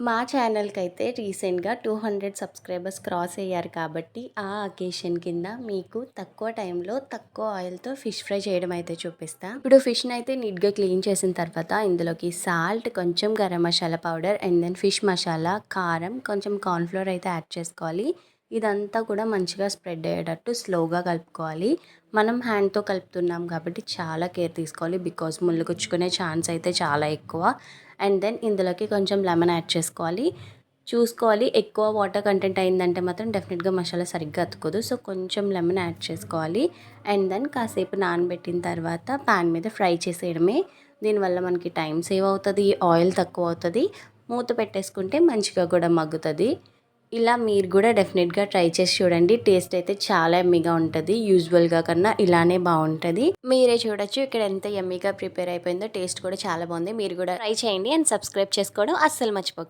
మా ఛానల్‌కైతే రీసెంట్‌గా 200 subscribers cross అయ్యారు కాబట్టి, ఆ అకేషన్ కింద మీకు తక్కువ టైంలో, తక్కువ ఆయిల్‌తో ఫిష్ ఫ్రై చేయడం అయితే చూపిస్తా. ఇప్పుడు ఫిష్‌నైతే నీట్‌గా క్లీన్ చేసిన తర్వాత ఇందులోకి సాల్ట్, కొంచెం garam masala powder and then fish masala, కారం, కొంచెం కార్న్ ఫ్లోర్ అయితే యాడ్ చేసుకోవాలి. ఇదంతా కూడా మంచిగా స్ప్రెడ్ అయ్యేటట్టు స్లోగా కలుపుకోవాలి. మనం హ్యాండ్‌తో కలుపుతున్నాం కాబట్టి చాలా కేర్ తీసుకోవాలి. బికాజ్ ముళ్ళు గుచ్చుకునే ఛాన్స్ అయితే చాలా ఎక్కువ. అండ్ దెన్ ఇందులోకి కొంచెం లెమన్ యాడ్ చేసుకోవాలి. చూసుకోవాలి, ఎక్కువ వాటర్ కంటెంట్ అయిందంటే మాత్రం డెఫినెట్గా మసాలా సరిగ్గా అతుక్కోదు. సో కొంచెం లెమన్ యాడ్ చేసుకోవాలి. అండ్ దెన్ కాసేపు నానబెట్టిన తర్వాత పాన్ మీద ఫ్రై చేసేయడమే. దీనివల్ల మనకి టైం సేవ్ అవుతుంది, ఆయిల్ తక్కువ అవుతుంది. మూత పెట్టేసుకుంటే మంచిగా కూడా మగ్గుతుంది. ఇలా మీరు కూడా డెఫినెట్గా ట్రై చేసి చూడండి. టేస్ట్ అయితే చాలా యమ్మీగా ఉంటుంది. యూజువల్గా కన్నా ఇలానే బాగుంటుంది. మీరే చూడొచ్చు ఇక్కడ ఎంత యమ్మీగా ప్రిపేర్ అయిపోయిందో. టేస్ట్ కూడా చాలా బాగుంది. మీరు కూడా ట్రై చేయండి అండ్ సబ్స్క్రైబ్ చేసుకోవడం అస్సలు మర్చిపోకండి.